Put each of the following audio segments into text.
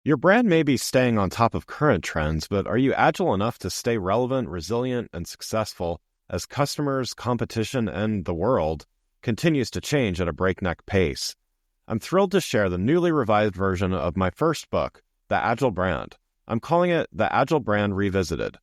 Your brand may be staying on top of current trends, but are you agile enough to stay relevant, resilient, and successful as customers, competition, and the world continues to change at a breakneck pace? I'm thrilled to share the newly revised version of my first book, The Agile Brand. I'm calling it The Agile Brand Revisited.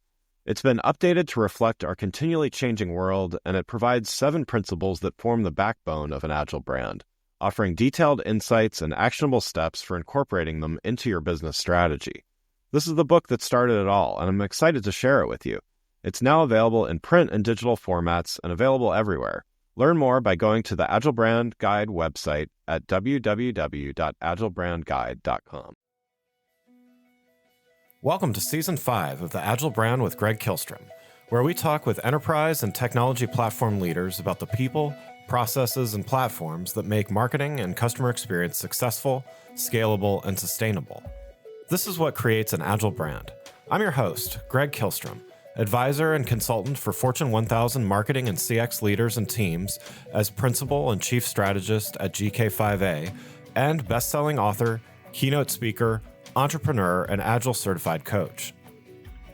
It's been updated to reflect our continually changing world, and it provides 7 principles that form the backbone of an agile brand, offering detailed insights and actionable steps for incorporating them into your business strategy. This is the book that started it all, and I'm excited to share it with you. It's now available in print and digital formats and available everywhere. Learn more by going to the Agile Brand Guide website at www.agilebrandguide.com. Welcome to Season 5 of the Agile Brand with Greg Kihlstrom, where we talk with enterprise and technology platform leaders about the people, processes, and platforms that make marketing and customer experience successful, scalable, and sustainable. This is what creates an agile brand. I'm your host, Greg Kihlstrom, advisor and consultant for Fortune 1000 marketing and CX leaders and teams as principal and chief strategist at GK5A, and best-selling author, keynote speaker, entrepreneur, and Agile certified coach.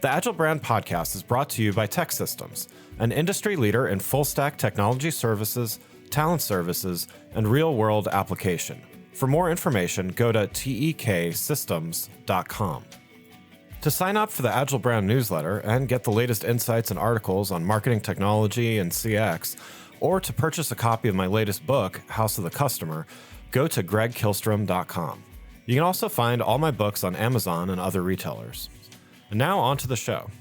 The Agile Brand podcast is brought to you by TEKsystems, an industry leader in full-stack technology services, talent services, and real-world application. For more information, go to teksystems.com. To sign up for the Agile Brand newsletter and get the latest insights and articles on marketing technology and CX, or to purchase a copy of my latest book, House of the Customer, go to gregkihlstrom.com. You can also find all my books on Amazon and other retailers. And now on to the show.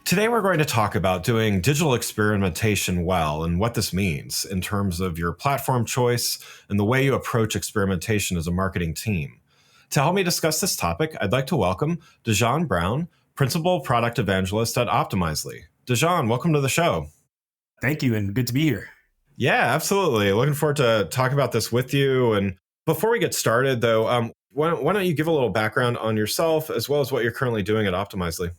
Today we're going to talk about doing digital experimentation well and what this means in terms of your platform choice and the way you approach experimentation as a marketing team. To help me discuss this topic, I'd like to welcome Dejean Brown, Principal Product Evangelist at Optimizely. Dejean, welcome to the show. Thank you, and good to be here. Yeah, absolutely. Looking forward to talking about this with you. And before we get started, though, why don't you give a little background on yourself as well as what you're currently doing at Optimizely?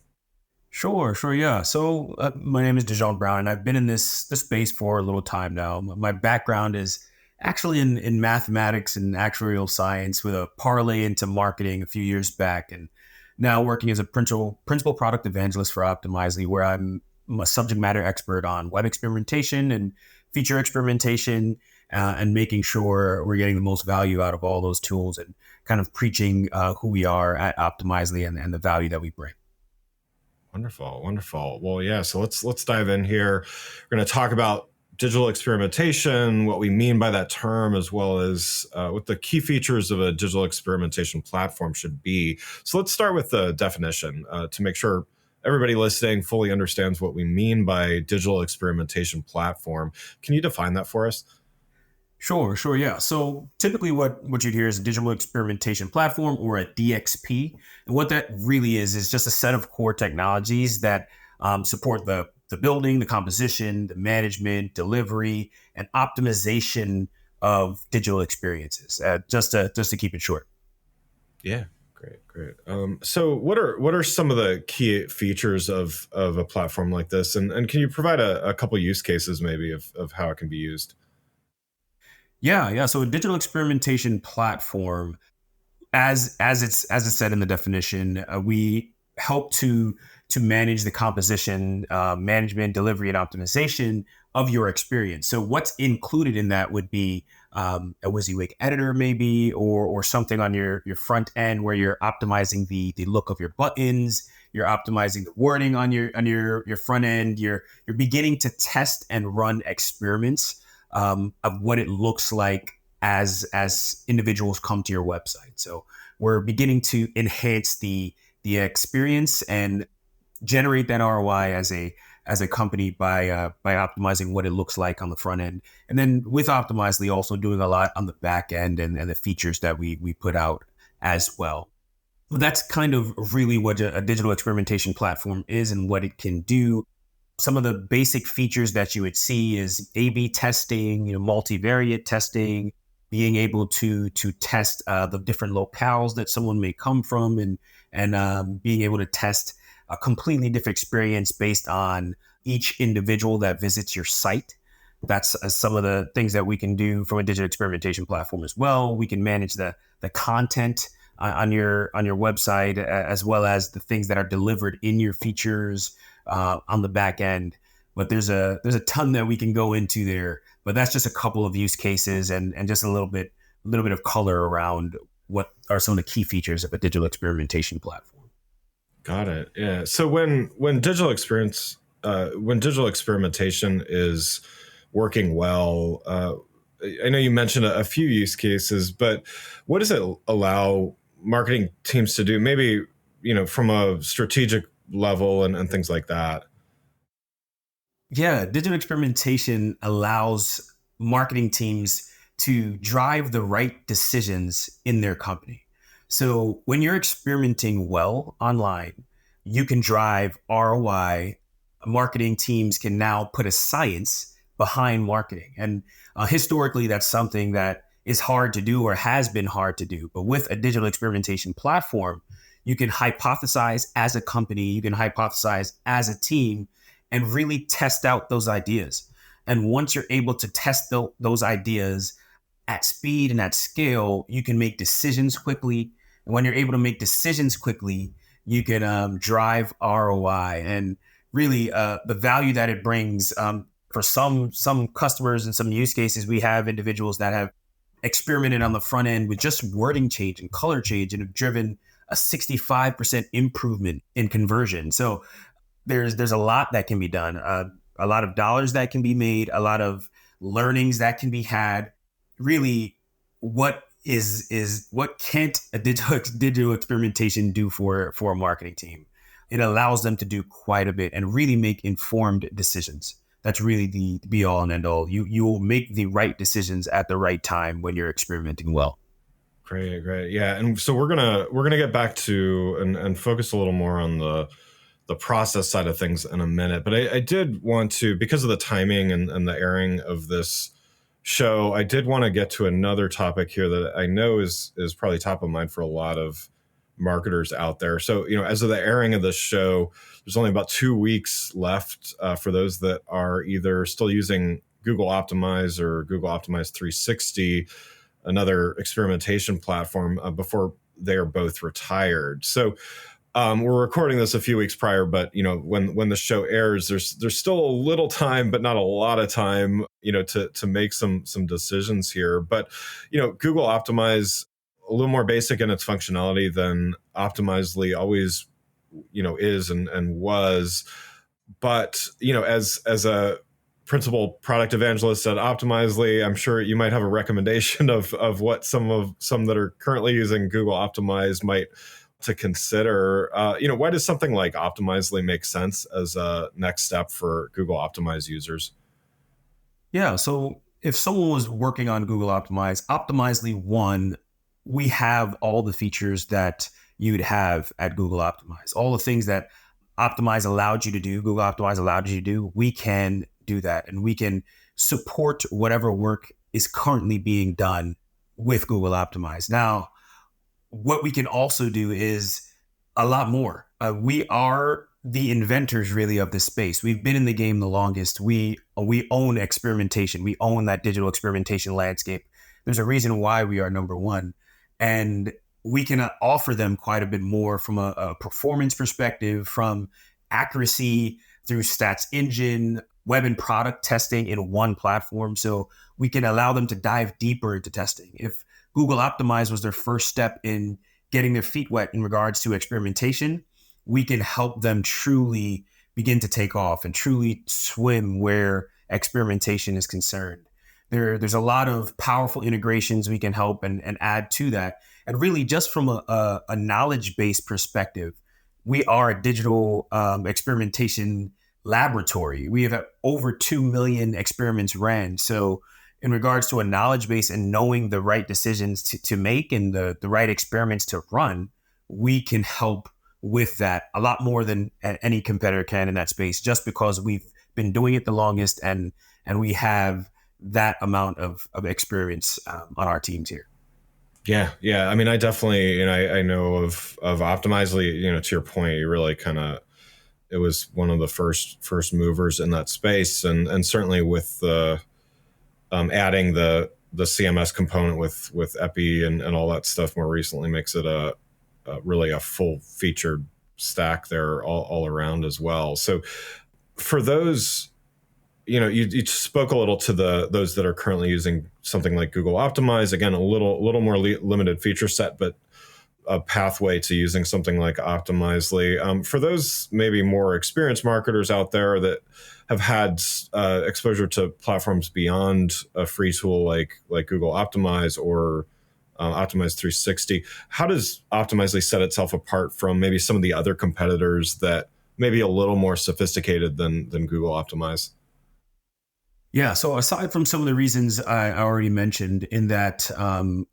Sure, yeah. So my name is Dejean Brown, and I've been in this space for a little time now. My background is actually in mathematics and actuarial science with a parlay into marketing a few years back, and now working as a principal product evangelist for Optimizely, where I'm a subject matter expert on web experimentation and feature experimentation, and making sure we're getting the most value out of all those tools and kind of preaching who we are at Optimizely and the value that we bring. Wonderful. Well, yeah, so let's dive in here. We're going to talk about digital experimentation, what we mean by that term, as well as what the key features of a digital experimentation platform should be. So let's start with the definition to make sure everybody listening fully understands what we mean by digital experimentation platform. Can you define that for us? Sure, yeah. So typically what you'd hear is a digital experimentation platform, or a DXP. And what that really is just a set of core technologies that support the building, the composition, the management, delivery, and optimization of digital experiences, just to keep it short. Yeah. Great. So what are some of the key features of a platform like this? And can you provide a couple use cases maybe of how it can be used? Yeah. So a digital experimentation platform, as it's said in the definition, we help to manage the composition, management, delivery, and optimization of your experience. So what's included in that would be a WYSIWYG editor maybe, or something on your front end where you're optimizing the look of your buttons, you're optimizing the wording on your front end, you're beginning to test and run experiments of what it looks like as individuals come to your website. So we're beginning to enhance the experience and generate that ROI as a company by optimizing what it looks like on the front end. And then with Optimizely also doing a lot on the back end and the features that we put out as well. That's kind of really what a digital experimentation platform is and what it can do. Some of the basic features that you would see is A/B testing, multivariate testing, being able to test the different locales that someone may come from, and being able to test a completely different experience based on each individual that visits your site. That's some of the things that we can do from a digital experimentation platform as well. We can manage the content on your website, as well as the things that are delivered in your features on the back end. But there's a ton that we can go into there. But that's just a couple of use cases and just a little bit of color around what are some of the key features of a digital experimentation platform. Got it. Yeah. So when digital experimentation is working well, I know you mentioned a few use cases, but what does it allow marketing teams to do? Maybe, from a strategic level and things like that. Yeah, digital experimentation allows marketing teams to drive the right decisions in their company. So when you're experimenting well online, you can drive ROI. Marketing teams can now put a science behind marketing. And historically, that's something that is hard to do or has been hard to do. But with a digital experimentation platform, you can hypothesize as a company, you can hypothesize as a team, and really test out those ideas. And once you're able to test those ideas at speed and at scale, you can make decisions quickly. And when you're able to make decisions quickly, you can drive ROI and really the value that it brings. For some customers and some use cases, we have individuals that have experimented on the front end with just wording change and color change and have driven a 65% improvement in conversion. So there's a lot that can be done, a lot of dollars that can be made, a lot of learnings that can be had. Really, what can't a digital experimentation do for a marketing team? It allows them to do quite a bit and really make informed decisions. That's really the be all and end all. You will make the right decisions at the right time when you're experimenting well. Great. Yeah. And so we're gonna get back to and focus a little more on the process side of things in a minute. But I did want to, because of the timing and the airing of this show, I did want to get to another topic here that I know is probably top of mind for a lot of marketers out there. So, as of the airing of this show, there's only about 2 weeks left for those that are either still using Google Optimize or Google Optimize 360, another experimentation platform, before they are both retired. So we're recording this a few weeks prior, but when the show airs, there's still a little time, but not a lot of time, to make some decisions here. But Google Optimize, a little more basic in its functionality than Optimizely always is and was. But as a principal product evangelist at Optimizely, I'm sure you might have a recommendation of what some that are currently using Google Optimize might to consider. Why does something like Optimizely make sense as a next step for Google Optimize users? Yeah. So if someone was working on Google Optimize, Optimizely one, we have all the features that you'd have at Google Optimize. All the things that Optimize allowed you to do, Google Optimize allowed you to do, we can do that. And we can support whatever work is currently being done with Google Optimize. Now, what we can also do is a lot more. We are the inventors really of this space. We've been in the game the longest. We own experimentation. We own that digital experimentation landscape. There's a reason why we are number one. And we can offer them quite a bit more from a performance perspective, from accuracy through stats engine, web and product testing in one platform. So we can allow them to dive deeper into testing. If Google Optimize was their first step in getting their feet wet in regards to experimentation, we can help them truly begin to take off and truly swim where experimentation is concerned. There's a lot of powerful integrations we can help and add to that. And really, just from a knowledge-based perspective, we are a digital experimentation laboratory. We have over 2 million experiments ran. So in regards to a knowledge base and knowing the right decisions to make and the right experiments to run, we can help with that a lot more than any competitor can in that space, just because we've been doing it the longest and we have that amount of experience on our teams here. Yeah. I mean, I definitely, I know of Optimizely, to your point, you really it was one of the first movers in that space. And certainly with the adding the CMS component with Epi and all that stuff more recently makes it a really a full featured stack there all around as well. So for those, you spoke a little to those that are currently using something like Google Optimize. Again, a little more limited feature set, but a pathway to using something like Optimizely. For those maybe more experienced marketers out there that have had exposure to platforms beyond a free tool like Google Optimize or Optimize 360, how does Optimizely set itself apart from maybe some of the other competitors that may be a little more sophisticated than Google Optimize? Yeah. So aside from some of the reasons I already mentioned, in that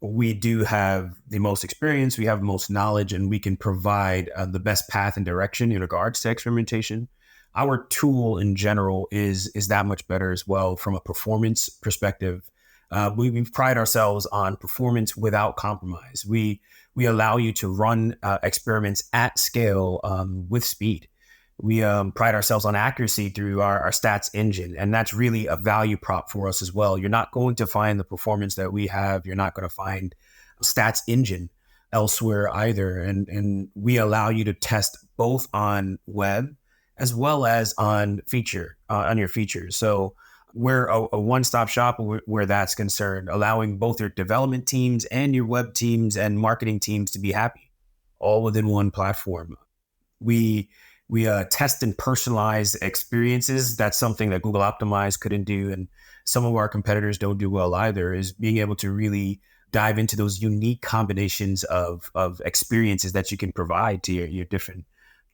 we do have the most experience, we have the most knowledge, and we can provide the best path and direction in regards to experimentation, our tool in general is that much better as well from a performance perspective. We pride ourselves on performance without compromise. We allow you to run experiments at scale with speed. We pride ourselves on accuracy through our stats engine, and that's really a value prop for us as well. You're not going to find the performance that we have. You're not going to find a stats engine elsewhere either. And we allow you to test both on web as well as on your features. So we're a one-stop shop where that's concerned, allowing both your development teams and your web teams and marketing teams to be happy, all within one platform. We test and personalize experiences. That's something that Google Optimize couldn't do, and some of our competitors don't do well either, is being able to really dive into those unique combinations of experiences that you can provide to your different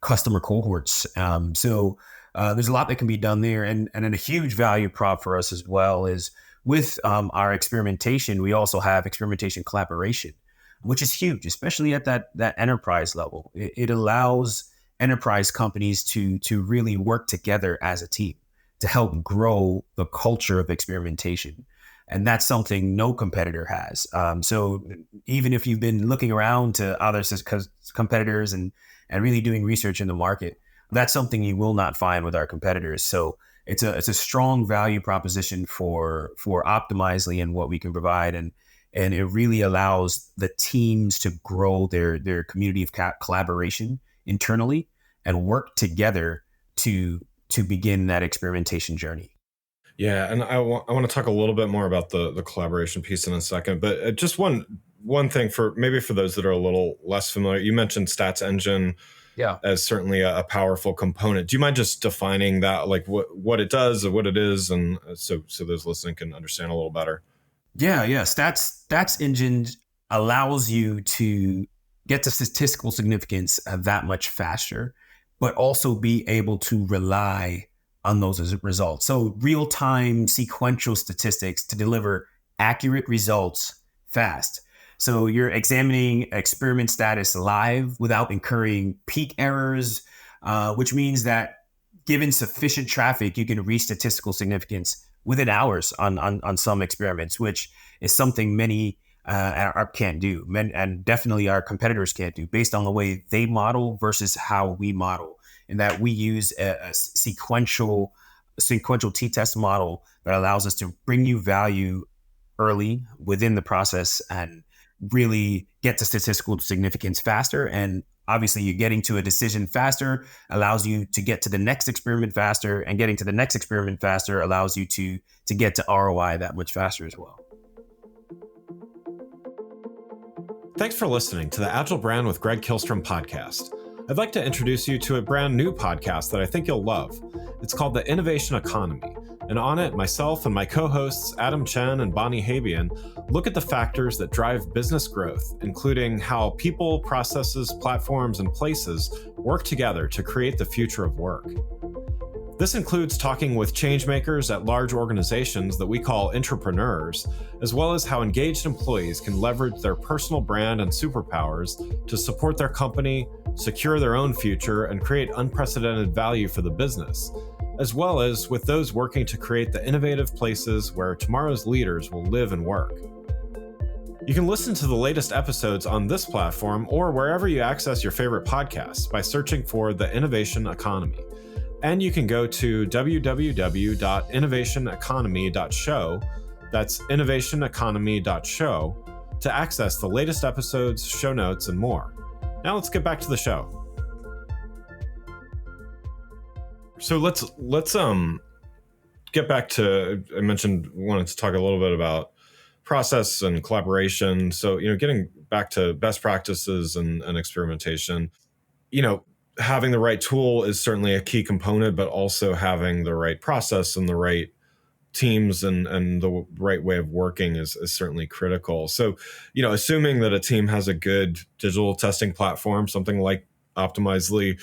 customer cohorts. So there's a lot that can be done there. And a huge value prop for us as well is with our experimentation, we also have experimentation collaboration, which is huge, especially at that enterprise level. It allows enterprise companies to really work together as a team to help grow the culture of experimentation. And that's something no competitor has. So even if you've been looking around to other competitors and really doing research in the market, that's something you will not find with our competitors. So it's a strong value proposition for Optimizely and what we can provide. And it really allows the teams to grow their community of collaboration internally and work together to begin that experimentation journey. Yeah, and I want to talk a little bit more about the collaboration piece in a second, but just one thing for those that are a little less familiar. You mentioned Stats Engine, as certainly a powerful component. Do you mind just defining that, like what it does or what it is, and so those listening can understand a little better? Yeah. Stats Engine allows you to get to statistical significance that much faster, but also be able to rely on those as results. So real-time sequential statistics to deliver accurate results fast. So you're examining experiment status live without incurring peak errors, which means that given sufficient traffic, you can reach statistical significance within hours on some experiments, which is something many can't do, and definitely our competitors can't do, based on the way they model versus how we model, in that we use a sequential t-test model that allows us to bring you value early within the process and really get to statistical significance faster. And obviously you're getting to a decision faster allows you to get to the next experiment faster, and getting to the next experiment faster allows you to get to ROI that much faster as well. Thanks for listening to the Agile Brand with Greg Kihlstrom podcast. I'd like to introduce you to a brand new podcast that I think you'll love. It's called The Innovation Economy, and on it, myself and my co-hosts Adam Chen and Bonnie Habian look at the factors that drive business growth, including how people, processes, platforms, and places work together to create the future of work. This includes talking with changemakers at large organizations that we call entrepreneurs, as well as how engaged employees can leverage their personal brand and superpowers to support their company, secure their own future, and create unprecedented value for the business, as well as with those working to create the innovative places where tomorrow's leaders will live and work. You can listen to the latest episodes on this platform or wherever you access your favorite podcasts by searching for The Innovation Economy. And you can go to www.innovationeconomy.show That's innovationeconomy.show to access the latest episodes, show notes, and more. Now let's get back to the show. So let's get back to, I mentioned, wanted to talk a little bit about process and collaboration. So, getting back to best practices and experimentation, having the right tool is certainly a key component, but also having the right process and the right teams and the right way of working is certainly critical. So, assuming that a team has a good digital testing platform, something like Optimizely,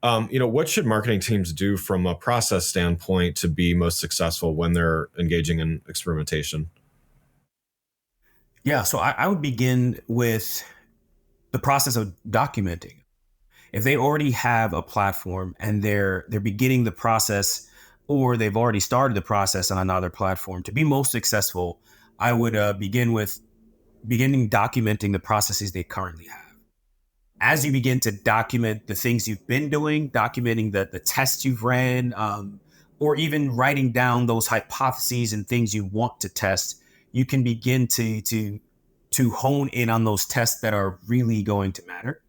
what should marketing teams do from a process standpoint to be most successful when they're engaging in experimentation? Yeah, so I would begin with the process of documenting. If they already have a platform and they're beginning the process, or they've already started the process on another platform, to be most successful, I would beginning documenting the processes they currently have. As you begin to document the things you've been doing, documenting the tests you've ran, or even writing down those hypotheses and things you want to test, you can begin to hone in on those tests that are really going to matter.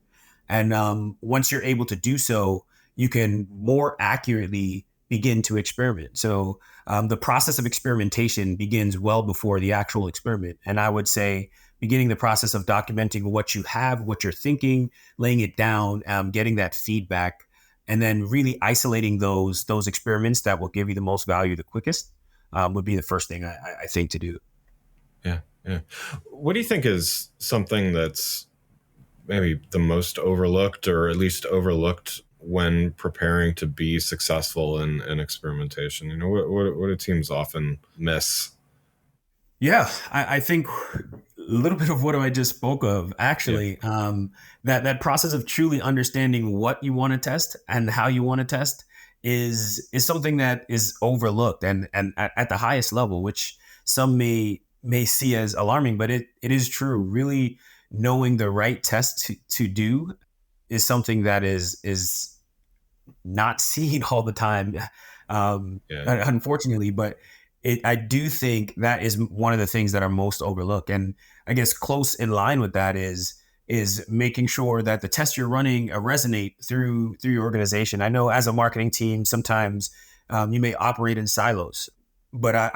And once you're able to do so, you can more accurately begin to experiment. So the process of experimentation begins well before the actual experiment. And I would say beginning the process of documenting what you have, what you're thinking, laying it down, getting that feedback, and then really isolating those experiments that will give you the most value the quickest would be the first thing I think to do. Yeah. What do you think is something that's maybe the most overlooked, or at least overlooked, when preparing to be successful in experimentation? What do teams often miss? Yeah, I think a little bit of what I just spoke of, actually, that process of truly understanding what you want to test and how you want to test is something that is overlooked and at the highest level, which some may see as alarming, but it is true. Really knowing the right test to do is something that is not seen all the time, unfortunately. But I do think that is one of the things that are most overlooked. And I guess close in line with that is making sure that the tests you're running resonate through your organization. I know as a marketing team, sometimes you may operate in silos, but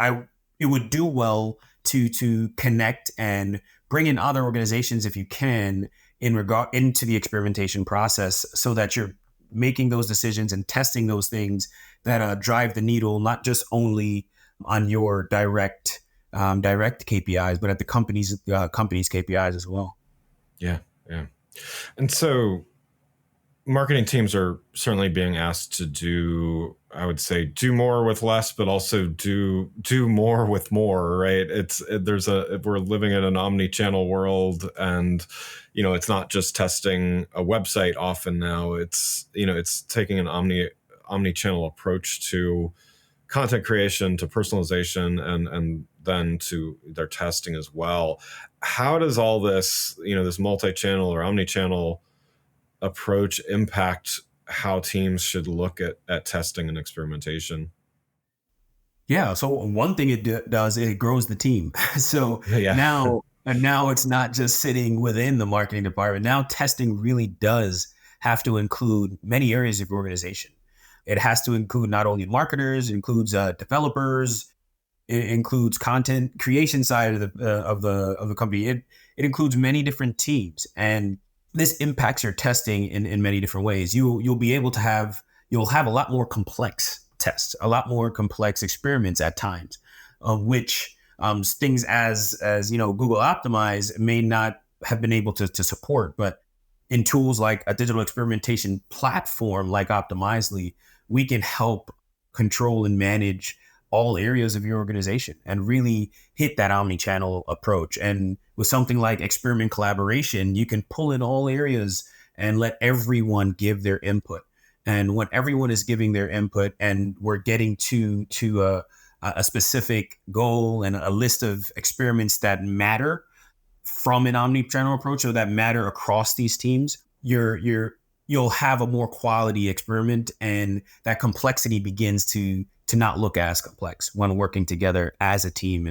it would do well to connect and bring in other organizations if you can into the experimentation process, so that you're making those decisions and testing those things that drive the needle, not just only on your direct KPIs, but at the company's KPIs as well. Yeah. And so marketing teams are certainly being asked to do, I would say, do more with less, but also do more with more, right? We're living in an omni-channel world, and it's not just testing a website often now. It's taking an omni-channel approach to content creation, to personalization, and then to their testing as well. How does all this, this multi-channel or omni-channel approach impact how teams should look at testing and experimentation? Yeah. So one thing it does, it grows the team. So now it's not just sitting within the marketing department. Now testing really does have to include many areas of your organization. It has to include not only marketers, it includes developers, it includes content creation side of the company. It includes many different teams, and this impacts your testing in many different ways. You'll be able to have a lot more complex tests, a lot more complex experiments at times, which things as Google Optimize may not have been able to support. But in tools like a digital experimentation platform like Optimizely, we can help control and manage all areas of your organization and really hit that omni-channel approach. And with something like experiment collaboration, you can pull in all areas and let everyone give their input. And when everyone is giving their input and we're getting to a specific goal and a list of experiments that matter from an omni-channel approach, or that matter across these teams, you'll have a more quality experiment, and that complexity begins to not look as complex when working together as a team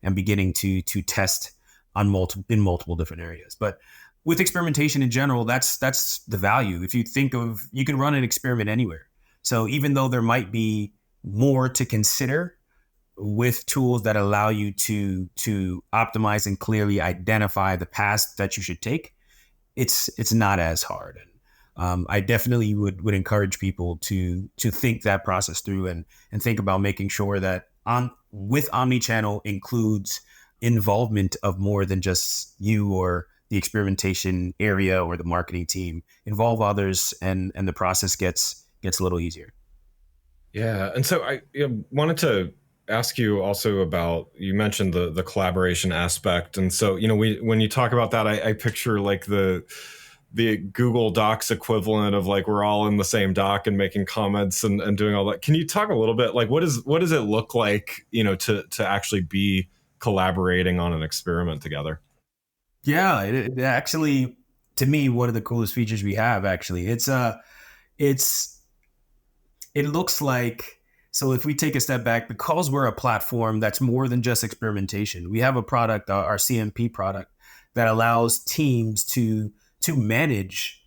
and beginning to test on multiple different areas. But with experimentation in general, that's the value. If you think of, you can run an experiment anywhere. So even though there might be more to consider with tools that allow you to optimize and clearly identify the path that you should take, it's not as hard. And I definitely would encourage people to think that process through and think about making sure that with omnichannel includes involvement of more than just you or the experimentation area or the marketing team. Involve others, and the process gets a little easier. Yeah, and so I wanted to ask you also about, you mentioned the collaboration aspect, and so when you talk about that, I picture like the Google Docs equivalent of like we're all in the same doc and making comments and doing all that. Can you talk a little bit like what does it look like to actually be collaborating on an experiment together? Yeah, it actually, to me, one of the coolest features we have, actually, it looks like, so if we take a step back, because we're a platform that's more than just experimentation, we have a product, our CMP product, that allows teams to manage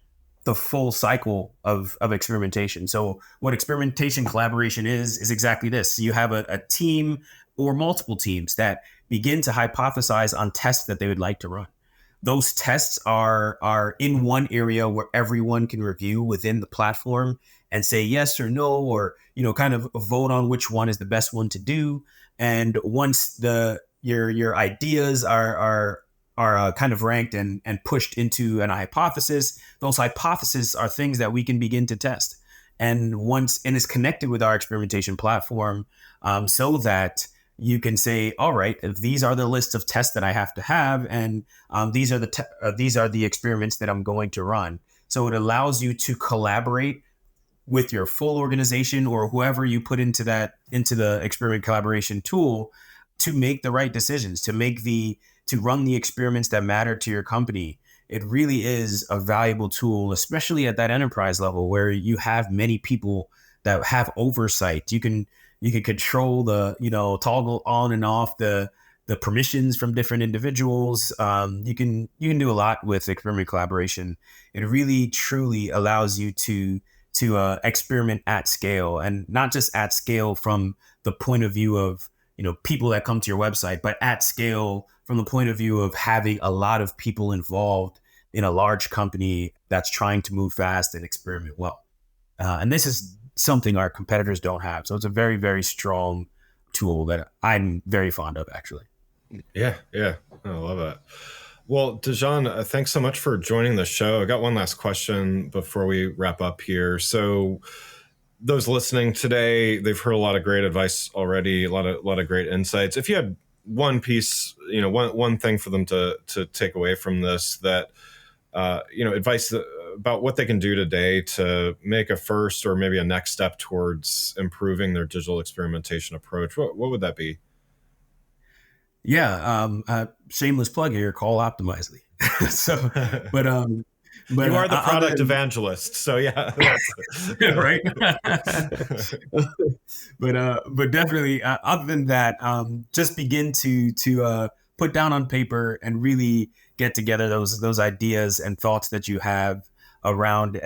the full cycle of experimentation. So what experimentation collaboration is exactly this. You have a team or multiple teams that begin to hypothesize on tests that they would like to run. Those tests are in one area where everyone can review within the platform and say yes or no, or kind of vote on which one is the best one to do. And once your ideas are kind of ranked and pushed into an hypothesis, those hypotheses are things that we can begin to test. And it's connected with our experimentation platform, so that you can say, all right, these are the list of tests that I have to have, and these are the experiments that I'm going to run. So it allows you to collaborate with your full organization or whoever you put into the experiment collaboration tool to make the right decisions, to run the experiments that matter to your company. It really is a valuable tool, especially at that enterprise level where you have many people that have oversight. You can control toggle on and off the permissions from different individuals. You can do a lot with experiment collaboration. It really truly allows you to experiment at scale, and not just at scale from the point of view of people that come to your website, but at scale from the point of view of having a lot of people involved in a large company that's trying to move fast and experiment well. And this is something our competitors don't have. So it's a very, very strong tool that I'm very fond of, actually. Yeah. I love it. Well, Dejean, thanks so much for joining the show. I got one last question before we wrap up here. So those listening today, they've heard a lot of great advice already, a lot of great insights. If you had one piece, one thing for them to take away from this, that advice about what they can do today to make a first or maybe a next step towards improving their digital experimentation approach, what would that be? Yeah, shameless plug here. Call Optimizely. So, but you are the product evangelist, so yeah, right. But definitely, other than that, just begin to put down on paper and really get together those ideas and thoughts that you have around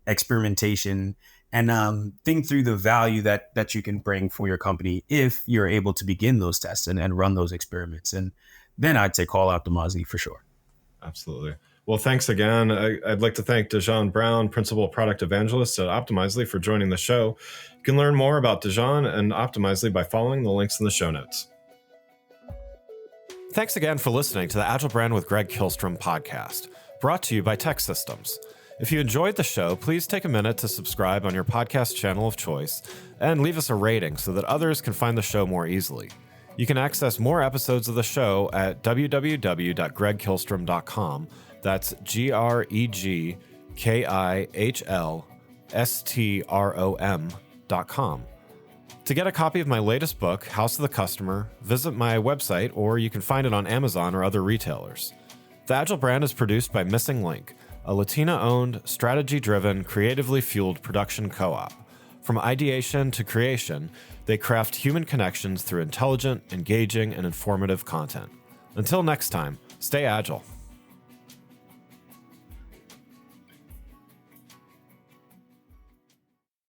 experimentation, and think through the value that you can bring for your company if you're able to begin those tests and run those experiments. And then I'd say call out Demosny for sure. Absolutely. Well, thanks again. I'd like to thank Dejean Brown, Principal Product Evangelist at Optimizely, for joining the show. You can learn more about Dejean and Optimizely by following the links in the show notes. Thanks again for listening to the Agile Brand with Greg Kihlstrom podcast, brought to you by Tech Systems. If you enjoyed the show, please take a minute to subscribe on your podcast channel of choice and leave us a rating so that others can find the show more easily. You can access more episodes of the show at www.gregkihlstrom.com. That's GregKihlstrom.com. To get a copy of my latest book, House of the Customer, visit my website, or you can find it on Amazon or other retailers. The Agile Brand is produced by Missing Link, a Latina-owned, strategy-driven, creatively fueled production co-op. From ideation to creation, They craft human connections through intelligent, engaging, and informative content. Until next time, stay agile.